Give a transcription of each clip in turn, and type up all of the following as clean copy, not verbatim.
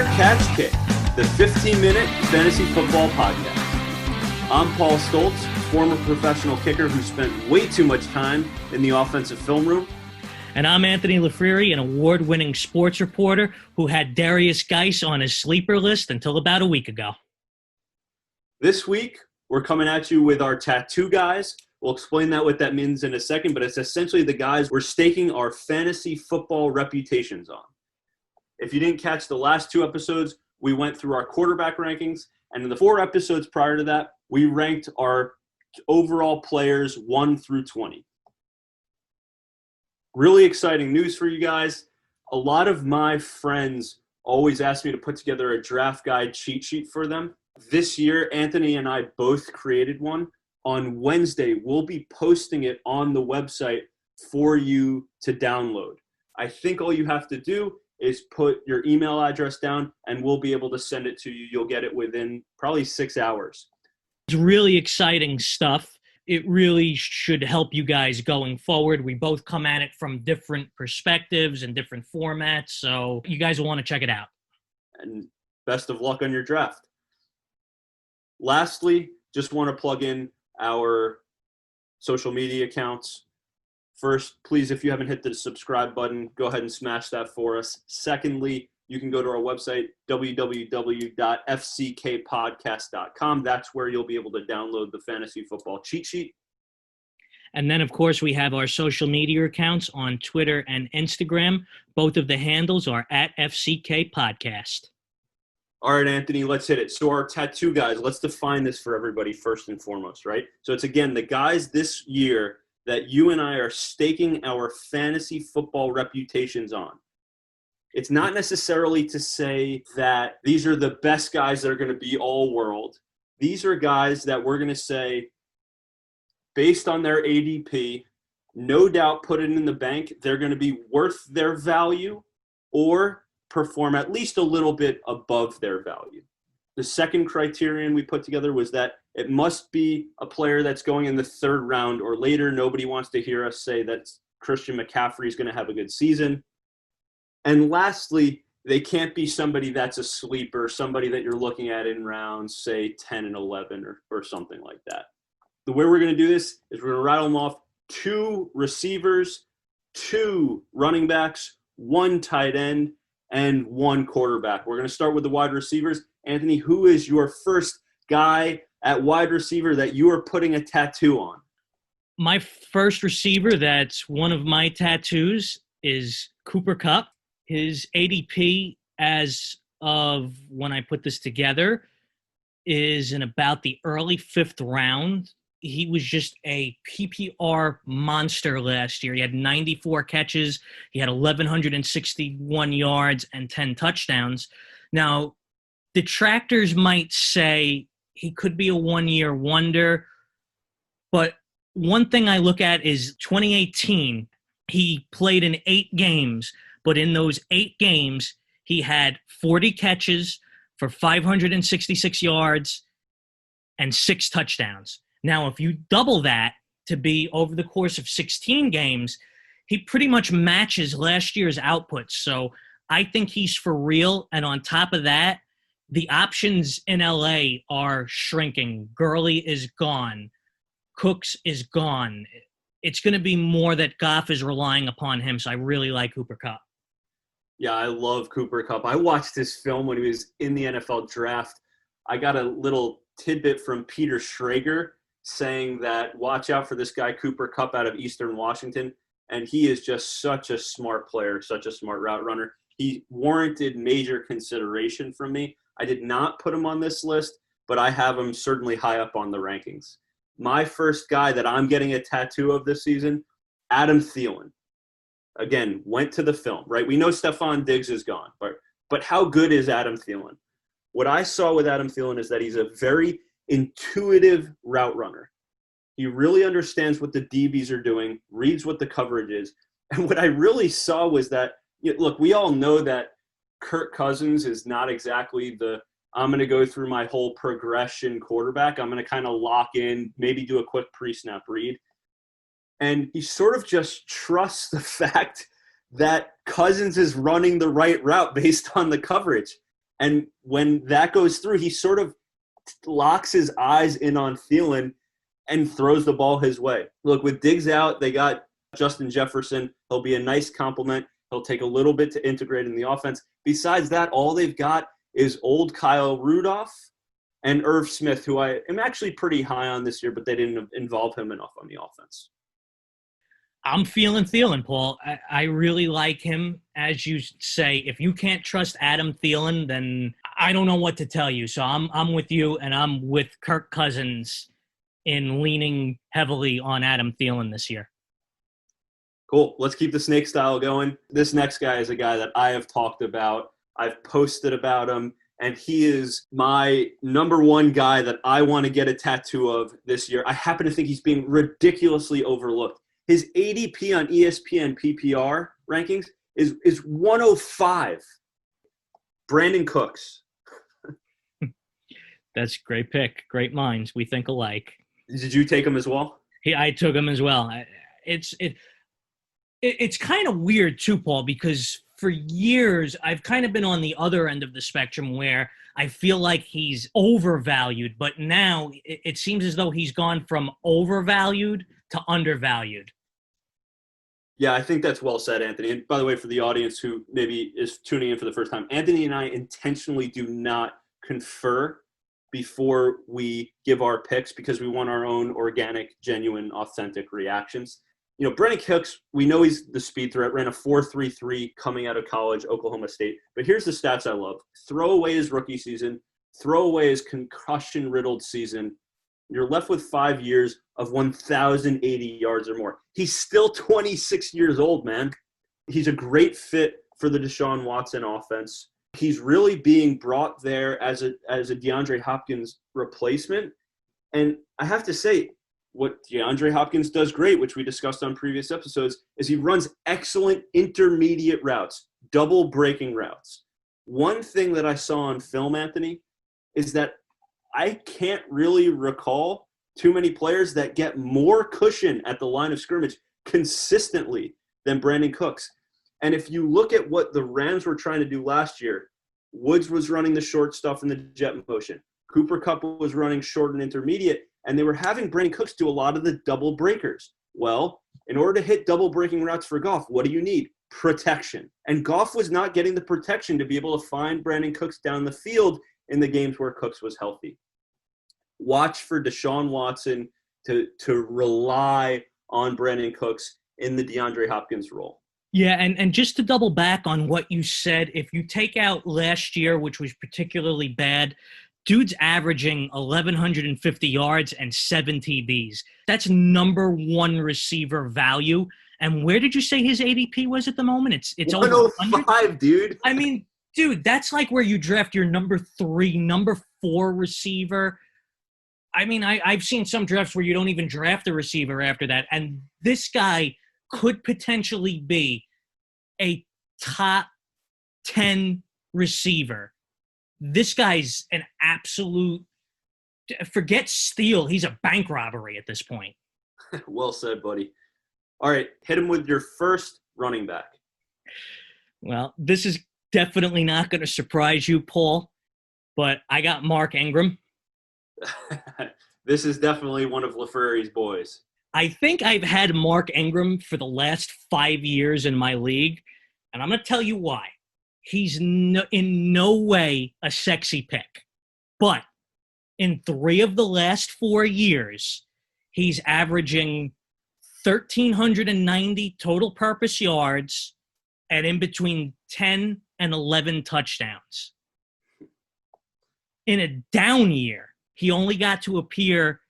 Fair Catch Kick, the 15-minute fantasy football podcast. I'm Paul Stoltz, former professional kicker who spent way too much time in the offensive film room. And I'm Anthony LaFrieri, an award-winning sports reporter who had Darius Geis on his sleeper list until about a week ago. This week, we're coming at you with our tattoo guys. We'll explain what that means in a second, but it's essentially the guys we're staking our fantasy football reputations on. If you didn't catch the last two episodes, we went through our quarterback rankings, and in the 4 episodes prior to that, we ranked our overall players 1 through 20. Really exciting news for you guys. A lot of my friends always ask me to put together a draft guide cheat sheet for them. This year, Anthony and I both created one. On Wednesday, we'll be posting it on the website for you to download. I think all you have to do is put your email address down and we'll be able to send it to you. You'll get it within probably 6 hours. It's really exciting stuff. It really should help you guys going forward. We both come at it from different perspectives and different formats, so you guys will want to check it out. And best of luck on your draft. Lastly, just want to plug in our social media accounts. First, please, if you haven't hit the subscribe button, go ahead and smash that for us. Secondly, you can go to our website, www.fckpodcast.com. That's where you'll be able to download the fantasy football cheat sheet. And then, of course, we have our social media accounts on Twitter and Instagram. Both of the handles are at FCK Podcast. All right, Anthony, let's hit it. So our tattoo guys, let's define this for everybody first and foremost, right? So it's, again, the guys this year that you and I are staking our fantasy football reputations on. It's not necessarily to say that these are the best guys that are going to be all world. These are guys that we're going to say, based on their ADP, no doubt put it in the bank, they're going to be worth their value or perform at least a little bit above their value. The second criterion we put together was that it must be a player that's going in the 3rd round or later. Nobody wants to hear us say that Christian McCaffrey is going to have a good season. And lastly, they can't be somebody that's a sleeper, somebody that you're looking at in rounds, say 10 and 11 or something like that. The way we're going to do this is we're going to rattle them off: 2 receivers, 2 running backs, 1 tight end, and 1 quarterback. We're going to start with the wide receivers. Anthony, who is your first guy at wide receiver that you are putting a tattoo on? My first receiver that's one of my tattoos is Cooper Kupp. His ADP as of when I put this together is in about the early 5th round. He was just a PPR monster last year. He had 94 catches. He had 1,161 yards and 10 touchdowns. Now, detractors might say he could be a one-year wonder, but one thing I look at is 2018, he played in 8 games, but in those 8 games, he had 40 catches for 566 yards and 6 touchdowns. Now, if you double that to be over the course of 16 games, he pretty much matches last year's output. So I think he's for real. And on top of that, the options in LA are shrinking. Gurley is gone. Cooks is gone. It's going to be more that Goff is relying upon him. So I really like Cooper Kupp. Yeah, I love Cooper Kupp. I watched his film when he was in the NFL draft. I got a little tidbit from Peter Schrager saying that watch out for this guy Cooper Kupp out of Eastern Washington, and he is just such a smart player, such a smart route runner. He warranted major consideration from me. I did not put him on this list, but I have him certainly high up on the rankings. My first guy that I'm getting a tattoo of this season, Adam Thielen. Again, went to the film, right? We know Stephon Diggs is gone, but how good is Adam Thielen? What I saw with Adam Thielen is that he's a very intuitive route runner. He really understands what the DBs are doing, reads what the coverage is. And what I really saw was that, look, we all know that Kirk Cousins is not exactly the I'm going to go through my whole progression quarterback. I'm going to kind of lock in, maybe do a quick pre-snap read. And he sort of just trusts the fact that Cousins is running the right route based on the coverage. And when that goes through, he sort of locks his eyes in on Thielen and throws the ball his way. Look, with Diggs out, they got Justin Jefferson. He'll be a nice compliment. He'll take a little bit to integrate in the offense. Besides that, all they've got is old Kyle Rudolph and Irv Smith, who I am actually pretty high on this year, but they didn't involve him enough on the offense. I'm feeling Thielen, Paul. I really like him. As you say, if you can't trust Adam Thielen, then I don't know what to tell you. So I'm with you, and I'm with Kirk Cousins in leaning heavily on Adam Thielen this year. Cool. Let's keep the snake style going. This next guy is a guy that I have talked about. I've posted about him, and he is my number one guy that I want to get a tattoo of this year. I happen to think he's being ridiculously overlooked. His ADP on ESPN PPR rankings is 105. Brandon Cooks. That's a great pick. Great minds. We think alike. Did you take him as well? I took him as well. It's kind of weird too, Paul, because for years I've kind of been on the other end of the spectrum where I feel like he's overvalued, but now it seems as though he's gone from overvalued to undervalued. Yeah, I think that's well said, Anthony. And by the way, for the audience who maybe is tuning in for the first time, Anthony and I intentionally do not confer before we give our picks because we want our own organic, genuine, authentic reactions. You know, Brandon Cooks, we know he's the speed threat, ran a 4.33 coming out of college, Oklahoma State. But here's the stats I love. Throw away his rookie season, throw away his concussion-riddled season. You're left with 5 years of 1,080 yards or more. He's still 26 years old, man. He's a great fit for the Deshaun Watson offense. He's really being brought there as a DeAndre Hopkins replacement. And I have to say, what DeAndre Hopkins does great, which we discussed on previous episodes, is he runs excellent intermediate routes, double breaking routes. One thing that I saw on film, Anthony, is that I can't really recall too many players that get more cushion at the line of scrimmage consistently than Brandon Cooks. And if you look at what the Rams were trying to do last year, Woods was running the short stuff in the jet motion. Cooper Kupp was running short and intermediate, and they were having Brandon Cooks do a lot of the double breakers. Well, in order to hit double breaking routes for Goff, what do you need? Protection. And Goff was not getting the protection to be able to find Brandon Cooks down the field in the games where Cooks was healthy. Watch for Deshaun Watson to rely on Brandon Cooks in the DeAndre Hopkins role. Yeah, and just to double back on what you said, if you take out last year, which was particularly bad, dude's averaging 1,150 yards and 7 TDs. That's number one receiver value. And where did you say his ADP was at the moment? It's 105, dude. I mean, dude, that's like where you draft your number 3, number 4 receiver. I mean, I've seen some drafts where you don't even draft a receiver after that. And this guy could potentially be a top 10 receiver. This guy's an absolute – forget steal. He's a bank robbery at this point. Well said, buddy. All right, hit him with your first running back. Well, this is definitely not going to surprise you, Paul, but I got Mark Ingram. This is definitely one of LaFrary's boys. I think I've had Mark Ingram for the last 5 years in my league, and I'm going to tell you why. He's in no way a sexy pick, but in 3 of the last 4 years, he's averaging 1,390 total purpose yards and in between 10 and 11 touchdowns. In a down year, he only got to appear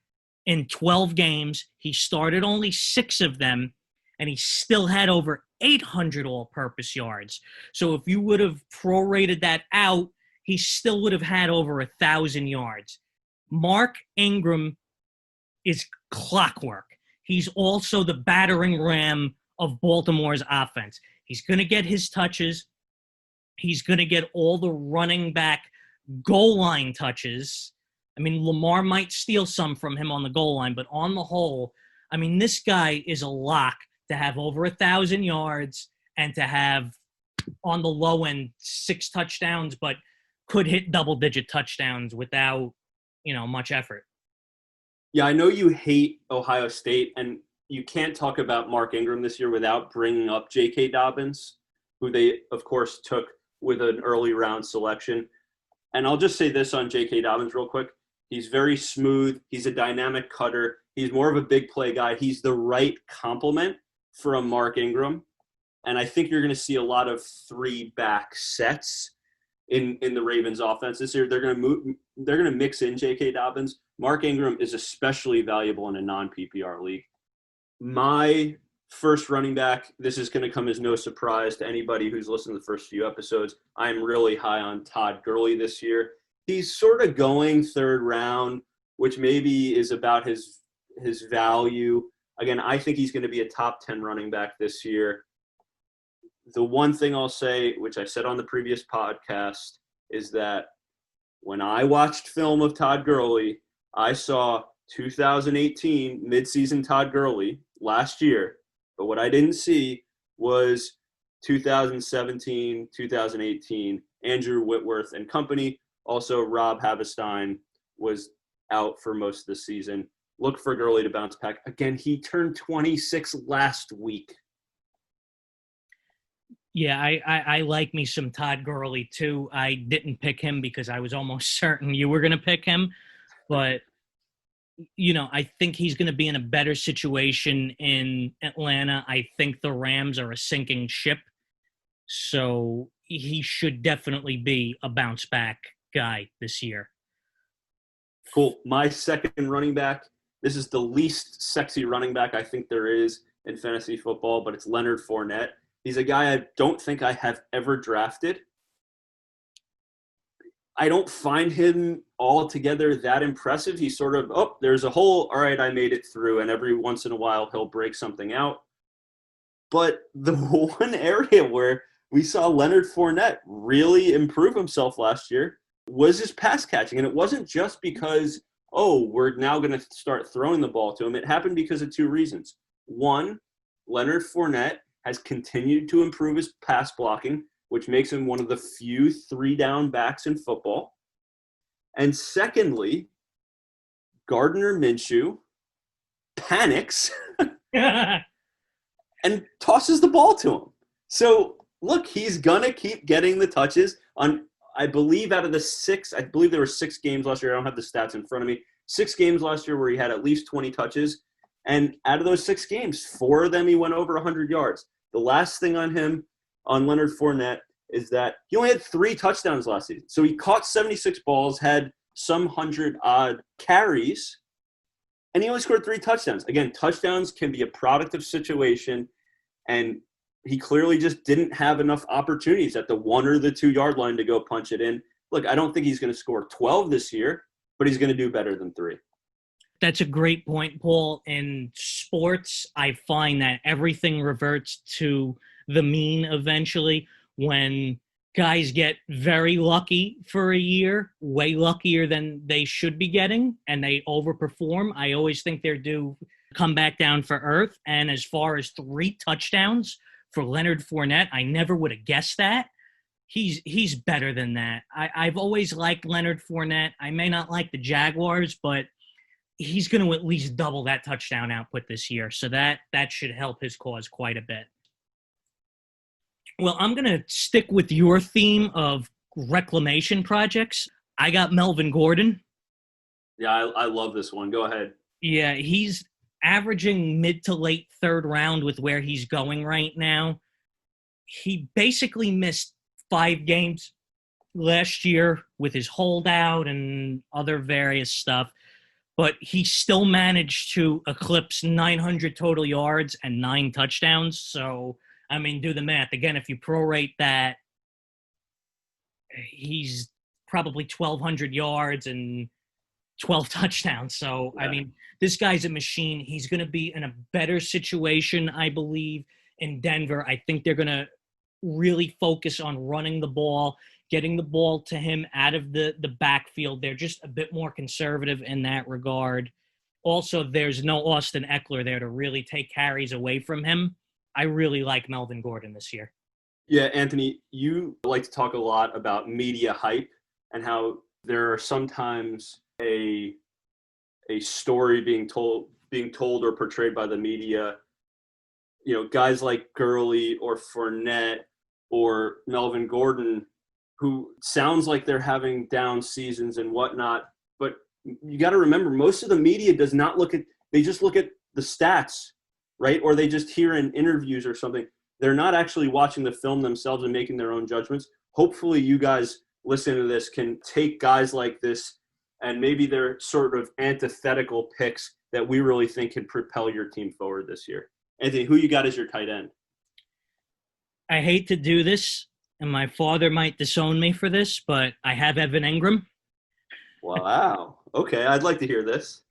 in 12 games. He started only 6 of them, and he still had over 800 all-purpose yards. So if you would have prorated that out, he still would have had over 1,000 yards. Mark Ingram is clockwork. He's also the battering ram of Baltimore's offense. He's going to get his touches. He's going to get all the running back goal line touches. I mean, Lamar might steal some from him on the goal line, but on the whole, I mean, this guy is a lock to have over 1,000 yards and to have, on the low end, 6 touchdowns, but could hit double-digit touchdowns without, much effort. Yeah, I know you hate Ohio State, and you can't talk about Mark Ingram this year without bringing up J.K. Dobbins, who they, of course, took with an early round selection. And I'll just say this on J.K. Dobbins real quick. He's very smooth. He's a dynamic cutter. He's more of a big play guy. He's the right complement for a Mark Ingram. And I think you're going to see a lot of three-back sets in the Ravens offense this year. They're going to mix in J.K. Dobbins. Mark Ingram is especially valuable in a non-PPR league. My first running back, this is going to come as no surprise to anybody who's listened to the first few episodes. I'm really high on Todd Gurley this year. He's sort of going third round, which maybe is about his value. Again, I think he's going to be a top 10 running back this year. The one thing I'll say, which I said on the previous podcast, is that when I watched film of Todd Gurley, I saw 2018 midseason Todd Gurley last year, but what I didn't see was 2017, 2018, Andrew Whitworth and company. Also, Rob Havestein was out for most of the season. Look for Gurley to bounce back. Again, he turned 26 last week. Yeah, I like me some Todd Gurley too. I didn't pick him because I was almost certain you were going to pick him. But, I think he's going to be in a better situation in Atlanta. I think the Rams are a sinking ship. So he should definitely be a bounce back guy this year. Cool. My second running back, this is the least sexy running back I think there is in fantasy football, but it's Leonard Fournette. He's a guy I don't think I have ever drafted. I don't find him altogether that impressive. He's sort of, there's a hole. All right, I made it through. And every once in a while, he'll break something out. But the one area where we saw Leonard Fournette really improve himself last year was his pass catching. And it wasn't just because, we're now going to start throwing the ball to him. It happened because of two reasons. One, Leonard Fournette has continued to improve his pass blocking, which makes him one of the few three-down backs in football. And secondly, Gardner Minshew panics and tosses the ball to him. So, look, he's going to keep getting the touches on, I believe there were 6 games last year. I don't have the stats in front of me. 6 games last year where he had at least 20 touches. And out of those 6 games, 4 of them he went over 100 yards. The last thing on Leonard Fournette, is that he only had 3 touchdowns last season. So he caught 76 balls, had some 100-odd carries, and he only scored 3 touchdowns. Again, touchdowns can be a product of situation, and he clearly just didn't have enough opportunities at the 1 or the 2-yard line to go punch it in. Look, I don't think he's going to score 12 this year, but he's going to do better than 3. That's a great point, Paul. In sports, I find that everything reverts to the mean eventually. When guys get very lucky for a year, way luckier than they should be getting, and they overperform, I always think they're due come back down for earth. And as far as 3 touchdowns for Leonard Fournette, I never would have guessed that. He's better than that. I've always liked Leonard Fournette. I may not like the Jaguars, but he's going to at least double that touchdown output this year. So that should help his cause quite a bit. Well, I'm going to stick with your theme of reclamation projects. I got Melvin Gordon. Yeah, I love this one. Go ahead. Yeah, he's averaging mid to late third round with where he's going right now. He basically missed 5 games last year with his holdout and other various stuff, but he still managed to eclipse 900 total yards and 9 touchdowns. So, I mean, do the math. Again, if you prorate that, he's probably 1,200 yards and 12 touchdowns. So, yeah. I mean, this guy's a machine. He's going to be in a better situation, I believe, in Denver. I think they're going to really focus on running the ball, getting the ball to him out of the backfield. They're just a bit more conservative in that regard. Also, there's no Austin Eckler there to really take carries away from him. I really like Melvin Gordon this year. Yeah, Anthony, you like to talk a lot about media hype. and how there are sometimes a story being told or portrayed by the media. You know, guys like Gurley or Fournette or Melvin Gordon, who sounds like they're having down seasons and whatnot, but you got to remember, most of the media does not look at, they just look at the stats, right? Or they just hear in interviews or something. They're not actually watching the film themselves and making their own judgments. Hopefully you guys listening to this can take guys like this and maybe they're sort of antithetical picks that we really think can propel your team forward this year. Anthony, who you got as your tight end? I hate to do this, and my father might disown me for this, but I have Evan Engram. Wow. Okay, I'd like to hear this.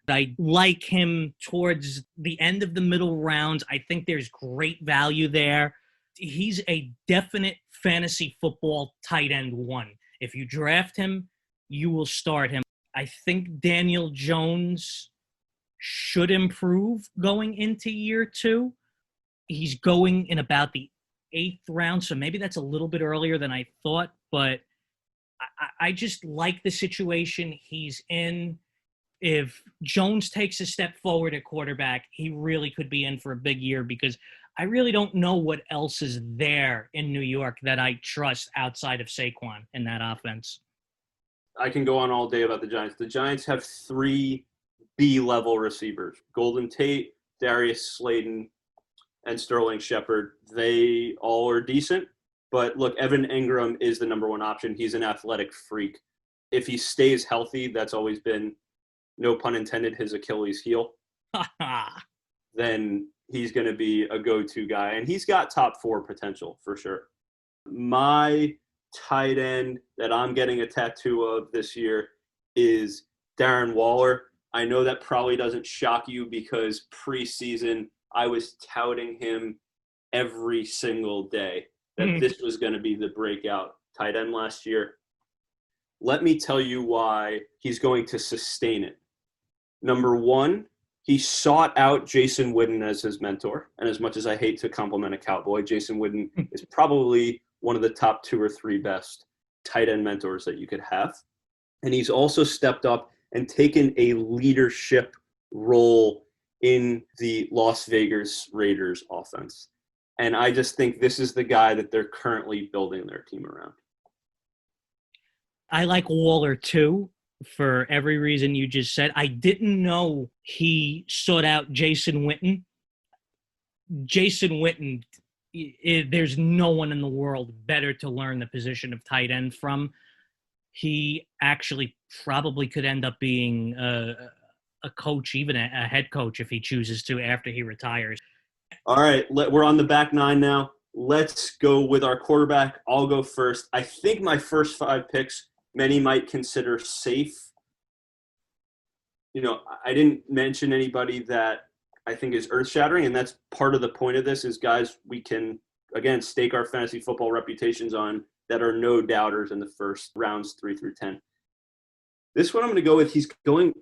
I like him towards the end of the middle rounds. I think there's great value there. He's a definite fantasy football tight end one. If you draft him, you will start him. I think Daniel Jones should improve going into year 2. He's going in about the 8th round, so maybe that's a little bit earlier than I thought, but I just like the situation he's in. If Jones takes a step forward at quarterback, he really could be in for a big year because I really don't know what else is there in New York that I trust outside of Saquon in that offense. I can go on all day about the Giants. The Giants have 3 B-level receivers, Golden Tate, Darius Slayton, and Sterling Shepard. They all are decent, but look, Evan Engram is the number 1 option. He's an athletic freak. If he stays healthy, that's always been, no pun intended, his Achilles heel. Then he's going to be a go-to guy, and he's got top 4 potential for sure. My tight end that I'm getting a tattoo of this year is Darren Waller. I know that probably doesn't shock you because preseason I was touting him every single day that this was going to be the breakout tight end last year. Let me tell you why he's going to sustain it. Number 1, he sought out Jason Witten as his mentor. And as much as I hate to compliment a Cowboy, Jason Witten is probably one of the top 2 or 3 best tight end mentors that you could have. And he's also stepped up and taken a leadership role in the Las Vegas Raiders offense. And I just think this is the guy that they're currently building their team around. I like Waller too, for every reason you just said. I didn't know he sought out Jason Witten. Jason Witten, there's no one in the world better to learn the position of tight end from. He actually probably could end up being a coach, even a head coach, if he chooses to after he retires. All right, we're on the back 9 now. Let's go with our quarterback. I'll go first. I think my first 5 picks, many might consider safe. You know, I didn't mention anybody that I think is earth-shattering, and that's part of the point of this is, guys, we can, again, stake our fantasy football reputations on that are no doubters in the first rounds 3 through 10. This one I'm going to go with, he's going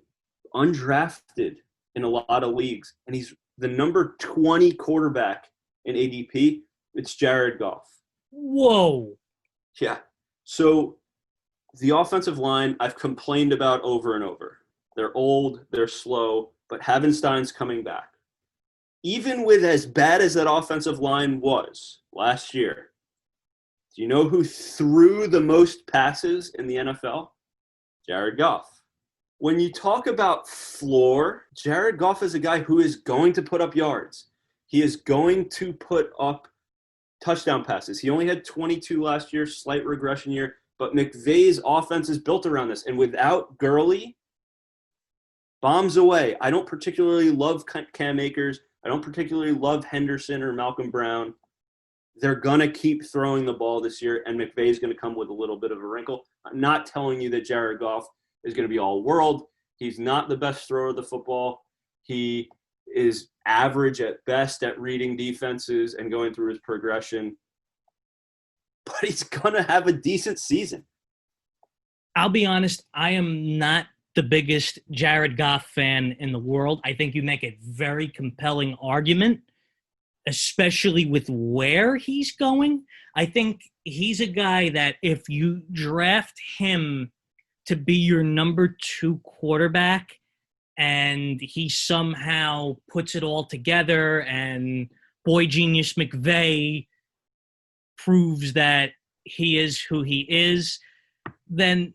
undrafted in a lot of leagues, and he's the number 20 quarterback in ADP. It's Jared Goff. Whoa. Yeah. So the offensive line I've complained about over and over. They're old, they're slow, but Havenstein's coming back. Even with as bad as that offensive line was last year, do you know who threw the most passes in the NFL? Jared Goff. When you talk about floor, Jared Goff is a guy who is going to put up yards. He is going to put up touchdown passes. He only had 22 last year, slight regression year, but McVay's offense is built around this. And without Gurley, bombs away. I don't particularly love Cam Akers. I don't particularly love Henderson or Malcolm Brown. They're going to keep throwing the ball this year, and McVay's going to come with a little bit of a wrinkle. I'm not telling you that Jared Goff is going to be all world. He's not the best thrower of the football. He is average at best at reading defenses and going through his progression. But he's going to have a decent season. I'll be honest, I am not the biggest Jared Goff fan in the world. I think you make a very compelling argument, especially with where he's going. I think he's a guy that if you draft him to be your number 2 quarterback and he somehow puts it all together and boy genius McVay proves that he is who he is, then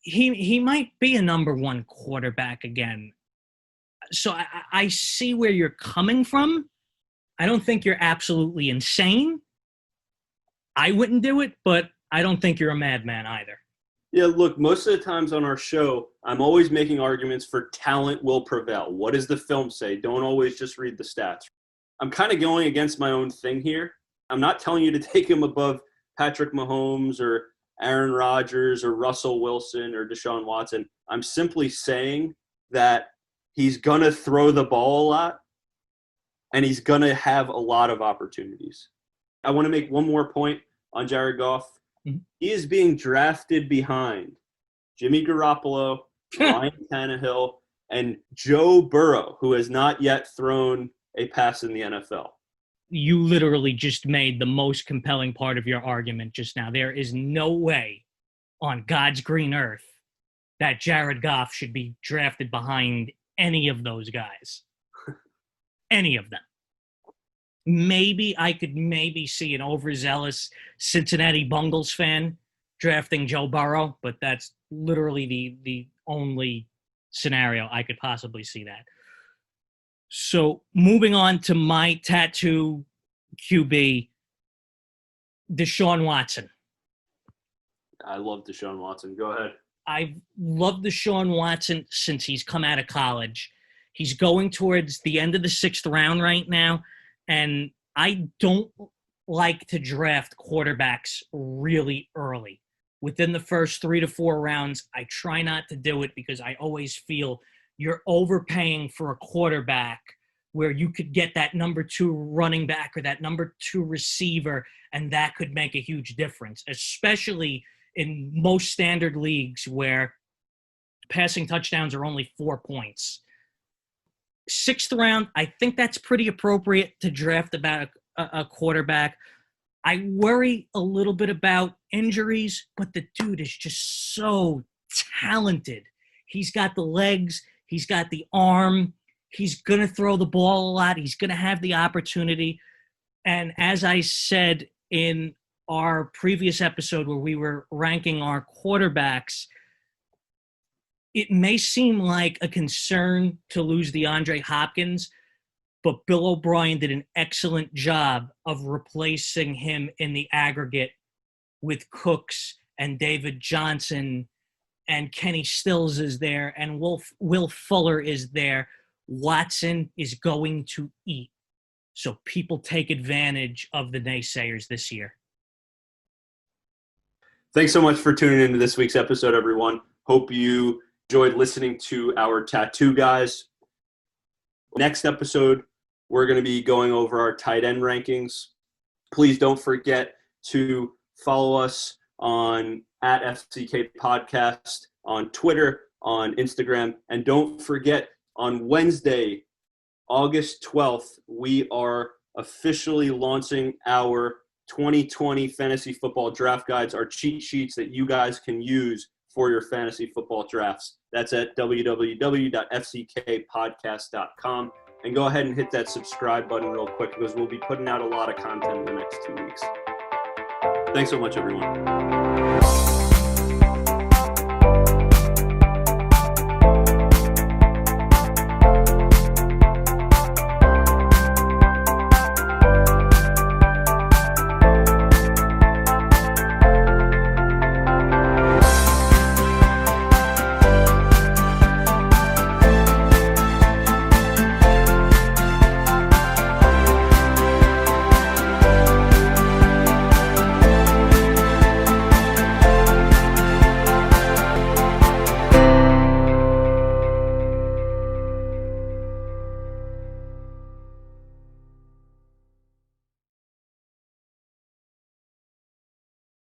he might be a number 1 quarterback again. So I see where you're coming from. I don't think you're absolutely insane. I wouldn't do it, but I don't think you're a madman either. Yeah, look, most of the times on our show, I'm always making arguments for talent will prevail. What does the film say? Don't always just read the stats. I'm kind of going against my own thing here. I'm not telling you to take him above Patrick Mahomes or Aaron Rodgers or Russell Wilson or Deshaun Watson. I'm simply saying that he's going to throw the ball a lot and he's going to have a lot of opportunities. I want to make one more point on Jared Goff. Mm-hmm. He is being drafted behind Jimmy Garoppolo, Ryan Tannehill, and Joe Burrow, who has not yet thrown a pass in the NFL. You literally just made the most compelling part of your argument just now. There is no way on God's green earth that Jared Goff should be drafted behind any of those guys. Any of them. Maybe I could see an overzealous Cincinnati Bengals fan drafting Joe Burrow, but that's literally the only scenario I could possibly see that. So moving on to my tattoo QB, Deshaun Watson. I love Deshaun Watson. Go ahead. I've loved Deshaun Watson since he's come out of college. He's going towards the end of the 6th round right now, and I don't like to draft quarterbacks really early. Within the first 3 to 4 rounds, I try not to do it because I always feel you're overpaying for a quarterback where you could get that number 2 running back or that number 2 receiver, and that could make a huge difference, especially in most standard leagues where passing touchdowns are only 4 points. 6th round, I think that's pretty appropriate to draft about a quarterback. I worry a little bit about injuries, but the dude is just so talented. He's got the legs. He's got the arm. He's going to throw the ball a lot. He's going to have the opportunity. And as I said in our previous episode where we were ranking our quarterbacks, it may seem like a concern to lose DeAndre Hopkins, but Bill O'Brien did an excellent job of replacing him in the aggregate with Cooks and David Johnson, and Kenny Stills is there, and Will Fuller is there. Watson is going to eat. So people take advantage of the naysayers this year. Thanks so much for tuning into this week's episode, everyone. Hope you enjoyed listening to our tattoo guys. Next episode, we're going to be going over our tight end rankings. Please don't forget to follow us on @FCK Podcast on Twitter, on Instagram, and don't forget on Wednesday, August 12th, we are officially launching our 2020 fantasy football draft guides, our cheat sheets that you guys can use for your fantasy football drafts. That's at www.fckpodcast.com. And go ahead and hit that subscribe button real quick because we'll be putting out a lot of content in the next 2 weeks. Thanks so much, everyone.